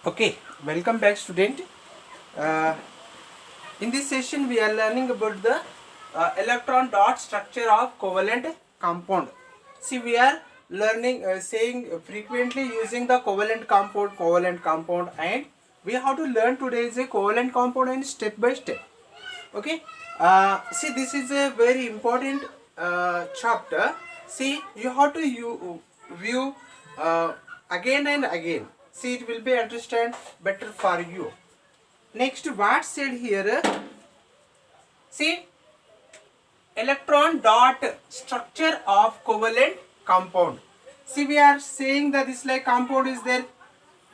Okay, welcome back, student. Uh, in this session, we are learning about the electron dot structure of covalent compound. See, we are learning saying frequently using the covalent compound, and we have to learn today is a covalent compound and step by step. Okay. See, this is a very important chapter. See, you have to view again and again. See, it will be understand better for you. Next, what said here? See, electron dot structure of covalent compound. See, we are saying that this like compound is there.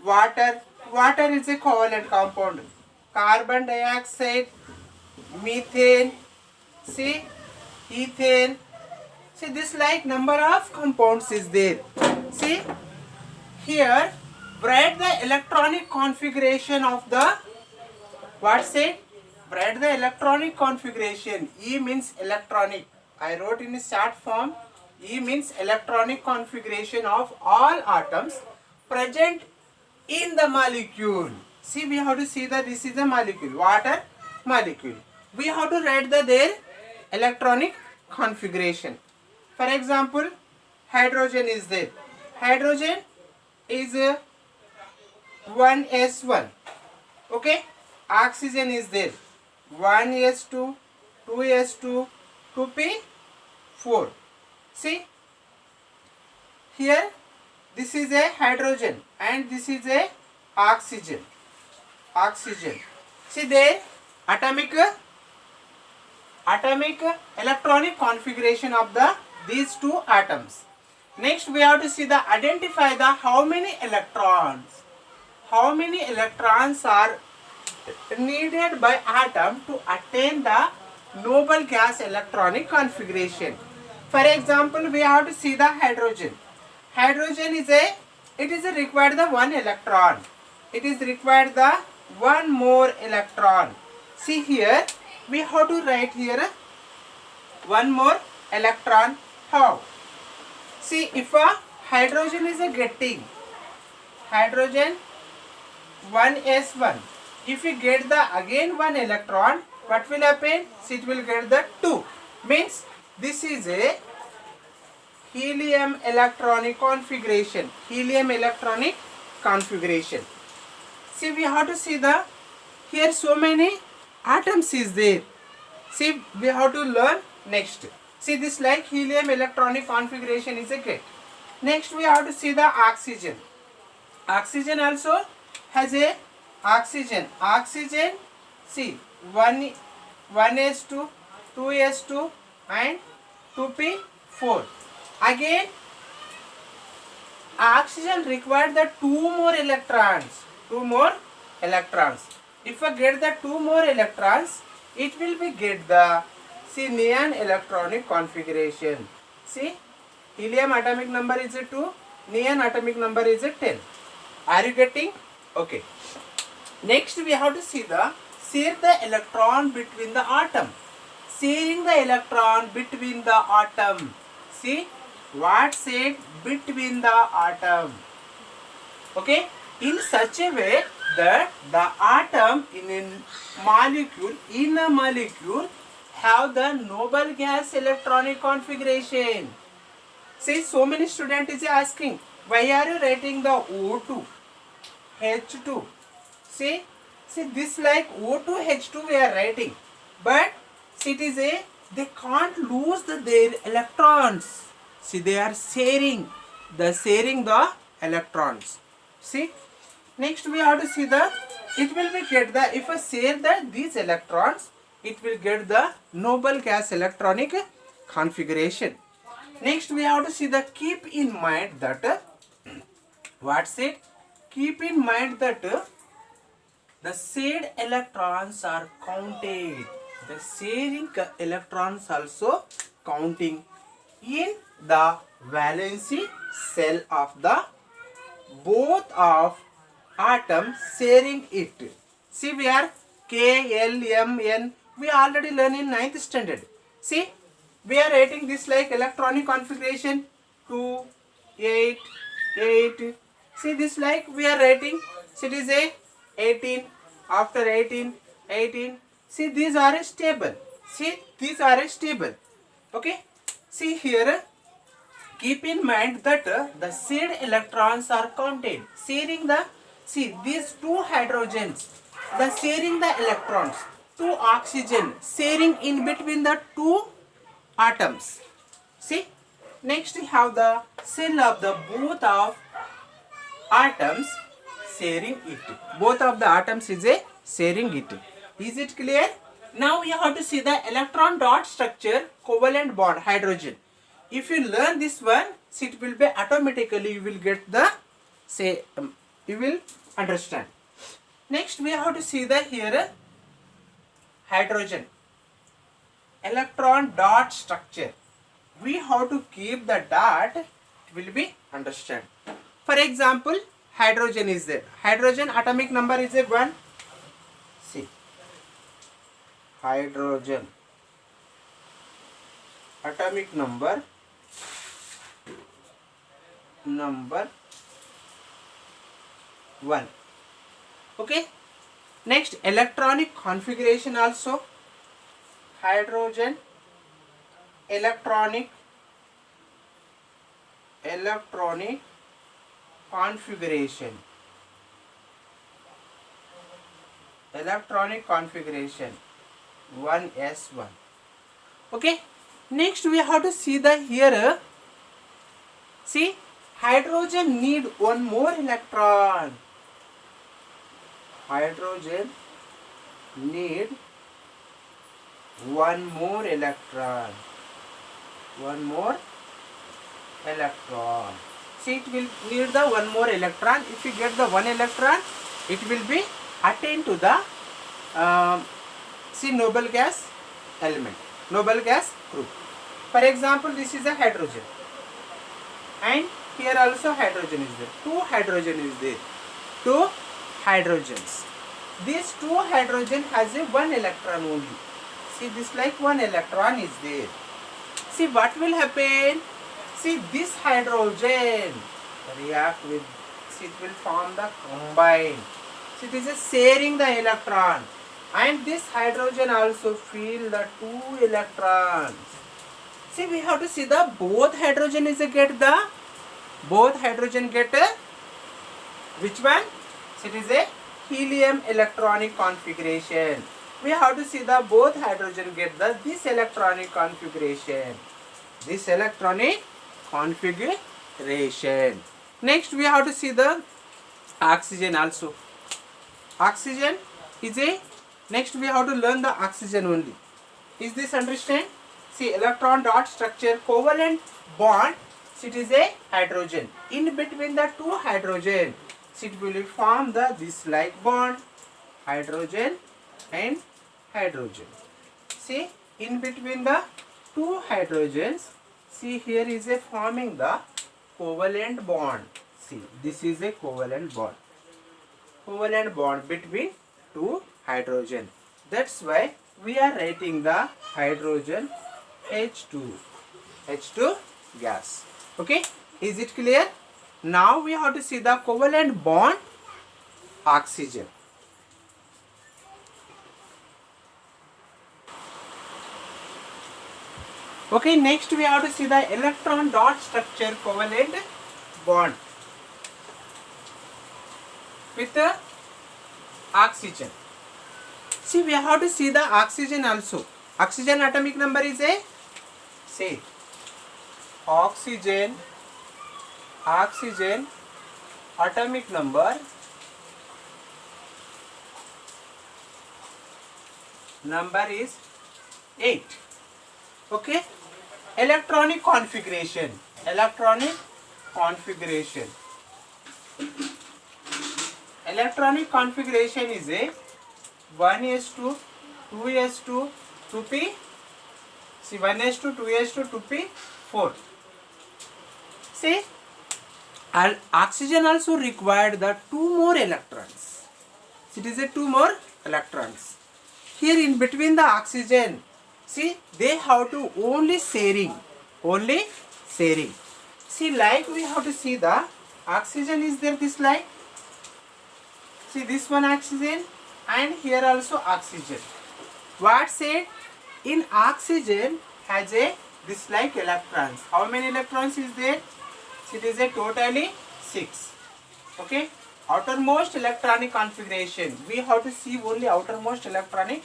Water is a covalent compound. Carbon dioxide, methane, see, ethane. See, this like number of compounds is there. See, here write the electronic configuration of the what say? Write the electronic configuration. E means electronic. I wrote in a short form. E means electronic configuration of all atoms present in the molecule. See, we have to see that this is a molecule, water molecule. We have to write their electronic configuration. For example, hydrogen is there. Hydrogen is 1s1. Okay. Oxygen is there. 1s2, 2s2, 2p4. See, here this is a hydrogen and this is a oxygen. See there, atomic electronic configuration of these two atoms. Next, we have to see the identify the how many electrons are needed by atom to attain the noble gas electronic configuration. For example, we have to see the hydrogen. Hydrogen is required the one electron. It is required the one more electron. See here, we have to write here one more electron. How? See, if a hydrogen is getting hydrogen 1s1, if we get the again one electron, what will happen? See, it will get the 2. Means this is a helium electronic configuration. See, we have to see the here so many atoms is there. See, we have to learn next. See, this like helium electronic configuration is a get. Next, we have to see the oxygen. Oxygen also has a oxygen. See, 1s2, 2s2 and 2p4. Again, oxygen required the two more electrons. If I get the two more electrons, it will be get the neon electronic configuration. See, helium atomic number is 2, neon atomic number is 10. Are you getting? Okay. Next, we have to see the share the electron between the atom. Sharing the electron between the atom. See, what said between the atom? Okay, in such a way that the atom in a molecule have the noble gas electronic configuration. See, so many students is asking, why are you writing the O2, H2? See this like O2, H2 we are writing, but it is they can't lose their electrons. See, they are sharing the electrons. See, next we have to see it will be get if I share these electrons, it will get the noble gas electronic configuration. Next, we have to see keep in mind that keep in mind that the shared electrons are counted. The sharing electrons also counting in the valency cell of the both of atoms sharing it. See, we are K, L, M, N. We already learned in 9th standard. See, we are writing this like electronic configuration 2, 8, 8. See, this like we are writing. So it is a 18. After 18, 18. See, these are stable. See, these are stable. Okay. See here. Keep in mind that the shared electrons are contained. Sharing the, see these two hydrogens, the sharing the electrons, two oxygen sharing in between the two atoms. See, next we have the shell of the both of atoms sharing it. Both of the atoms is a sharing it. Is it clear? Now we have to see the electron dot structure, covalent bond, hydrogen. If you learn this one, it will be automatically you will get the you will understand. Next we have to see the here hydrogen electron dot structure. We have to keep the dot, it will be understand. For example, hydrogen is there. Hydrogen atomic number is a 1. See, hydrogen atomic number 1. Okay. Next, electronic configuration also. Hydrogen electronic configuration. Electronic configuration 1s1. Okay. Next, we have to see the here. See, hydrogen need one more electron. Hydrogen need one more electron. One more electron. See, it will need the one more electron. If you get the one electron, it will be attained to the see noble gas element, noble gas group. For example, this is a hydrogen, and here also hydrogen is there. Two hydrogen is there. Two hydrogens. This two hydrogen has a one electron only. See, this like one electron is there. See, what will happen? See, this hydrogen react with, see, it will form the combine. See, this is sharing the electron, and this hydrogen also feel the two electrons. See, we have to see the both hydrogen is a get the, both hydrogen get a, which one? So it is a helium electronic configuration. We have to see the both hydrogen get the this electronic configuration. This electronic configuration. Next we have to see the oxygen also. Oxygen is a, next we have to learn the oxygen only. Is this understand? See, electron dot structure, covalent bond. So it is a hydrogen. In between the two hydrogen, so it will form the this like bond, hydrogen and hydrogen. See, in between the two hydrogens, see here is a forming the covalent bond. See, this is a covalent bond. Covalent bond between two hydrogen. That's why we are writing the hydrogen H2. H2 gas. Okay, is it clear? Now we have to see the covalent bond oxygen. Okay, next we have to see the electron dot structure covalent bond with the oxygen. See, we have to see the oxygen also. Oxygen atomic number is a, say, oxygen atomic number is 8. Okay, electronic configuration electronic configuration is a 1s2 2s2 2p, see 1s2 2s2 2p 4. See, and oxygen also required the two more electrons. It is a two more electrons. Here in between the oxygen, see, they have to only sharing. See, like we have to see the oxygen is there this like. See this one oxygen and here also oxygen. What said? In oxygen has a this like electrons. How many electrons is there? So it is a totally 6. Okay. Outermost electronic configuration. We have to see only outermost electronic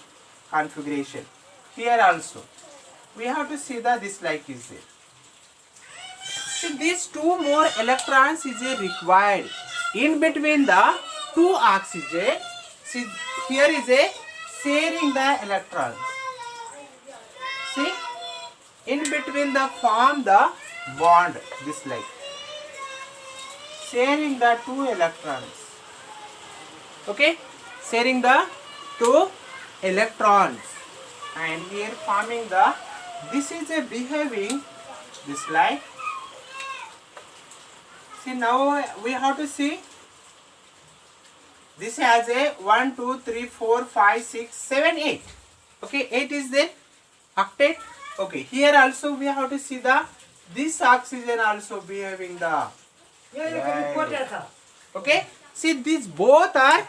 configuration. Here also we have to see the this like is there. See these 2 more electrons is required in between the 2 oxygen. See here is a sharing the electrons. See in between the form the bond this like sharing the 2 electrons. Okay, sharing the 2 electrons and here forming the this is a behaving this like. See now we have to see this has a 1 2 3 4 5 6 7 8. Okay, 8 is there octet. Okay, here also we have to see the this oxygen also behaving the right. Okay, see these both are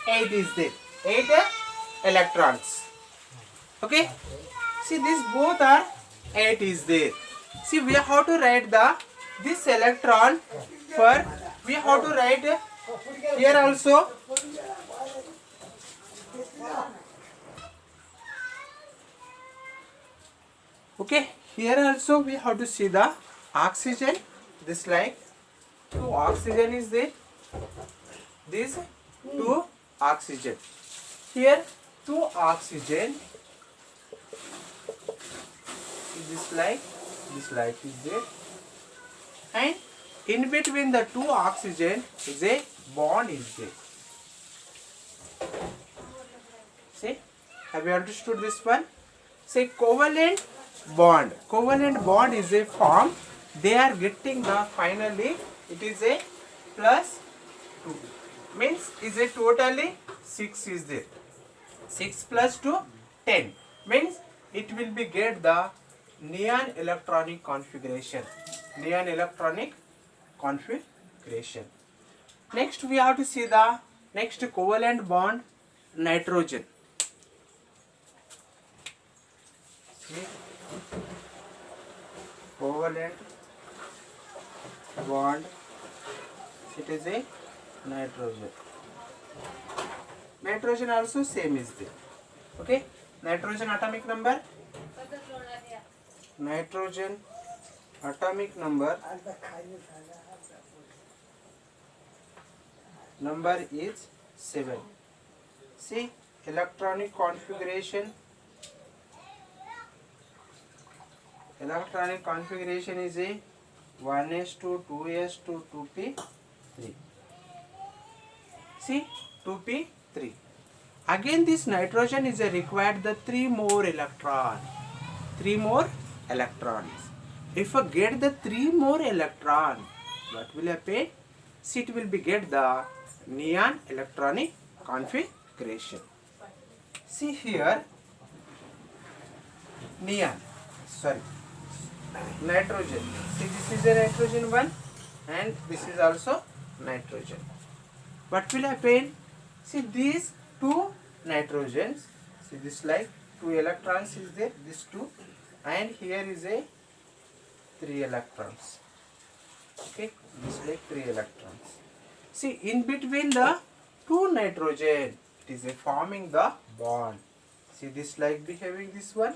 8 is there 8 electrons. Okay, see these both are 8 is there. See we have to write the this electron for we have to write here also. Okay, here also we have to see the oxygen this like 2 oxygen is there, this 2 oxygen, here 2 oxygen, this like is there and in between the 2 oxygen is a bond is there. See, have you understood this one? Say covalent bond. Covalent bond is a form. They are getting the finally it is a plus 2 means is a totally 6 is there. 6 plus 2 10 means it will be get the neon electronic configuration. Neon electronic configuration. Next we have to see the next covalent bond nitrogen. See, covalent bond it is a nitrogen. Nitrogen also same is there. Okay, nitrogen atomic number. Nitrogen atomic number is 7. See electronic configuration. Electronic configuration is a 1s2 2s2 2p3. See 2p3. Again this nitrogen is a required the 3 more electron. 3 more electrons. If I get the 3 more electron, what will happen? See it will be get the neon electronic configuration. See here neon. Sorry. Nitrogen. See this is a nitrogen one and this is also nitrogen. What will happen? See these 2 nitrogens. See this like 2 electrons is there. This 2 and here is a 3 electrons. Okay, this like 3 electrons. See in between the 2 nitrogen it is a forming the bond. See this like behaving this one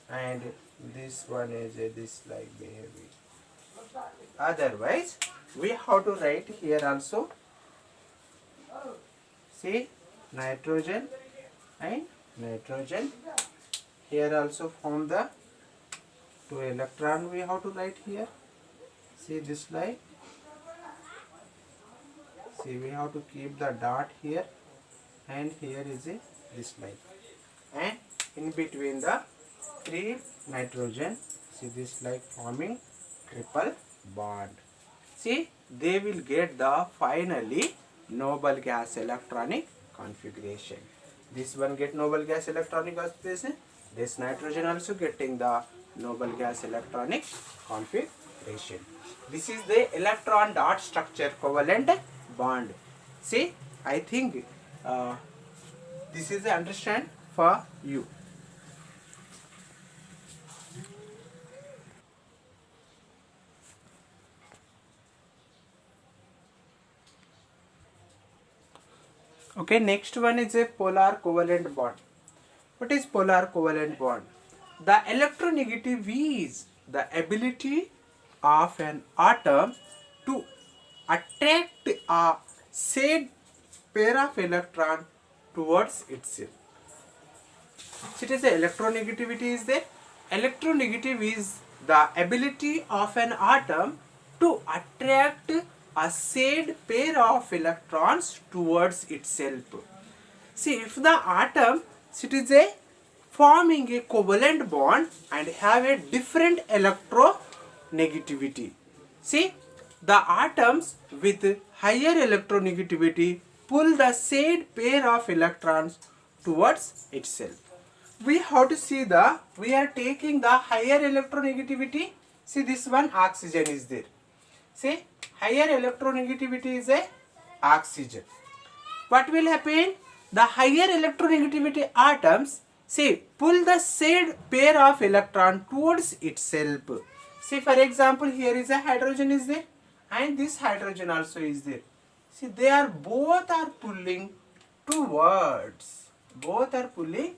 and this one is a this like behaving. Otherwise we have to write here also. See nitrogen and nitrogen. Here also form the 2 electron we have to write here. See this like. See we have to keep the dot here and here is a this like and in between the 3 nitrogen. See this like forming triple bond. See they will get the finally noble gas electronic configuration. This one get noble gas electronic configuration. This nitrogen also getting the noble gas electronic configuration. separation. This is the electron dot structure covalent bond. See, I think this is the understand for you. Okay, next one is a polar covalent bond. What is polar covalent bond? The electronegative is the ability of an atom to attract a said pair of electron towards itself. So it is the electronegativity is there. Electronegative is the ability of an atom to attract a said pair of electrons towards itself. See, if the atom, it is a forming a covalent bond and have a different electronegativity. See, the atoms with higher electronegativity pull the said pair of electrons towards itself. We have to see we are taking the higher electronegativity. See, this one oxygen is there. See, higher electronegativity is a oxygen. What will happen? The higher electronegativity atoms, see, pull the said pair of electron towards itself. See, for example, here is a hydrogen is there and this hydrogen also is there. See, they are both are pulling towards. Both are pulling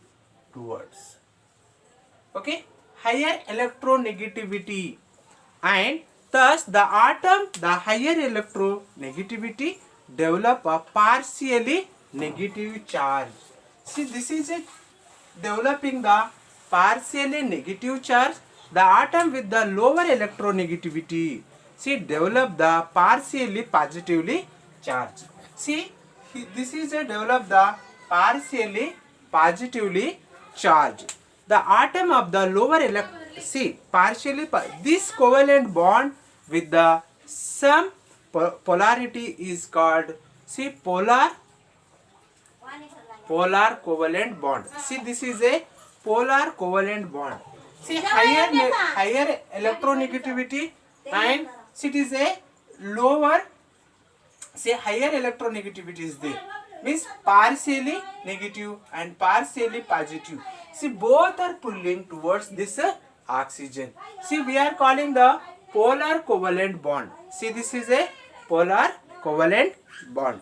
towards. Okay, higher electronegativity, and thus the atom, the higher electronegativity develop a partially negative charge. See, this is a developing the partially negative charge. The atom with the lower electronegativity, see, develop the partially positively charge. See, this is a develop the partially positively charge. The atom of the lower see, partially this covalent bond with the some polarity is called, see, polar covalent bond. See, this is a polar covalent bond. See, higher electronegativity and see, it is a lower, say, higher electronegativity is there, means partially negative and partially positive. See, both are pulling towards this oxygen. See, we are calling the polar covalent bond. See, this is a polar covalent bond.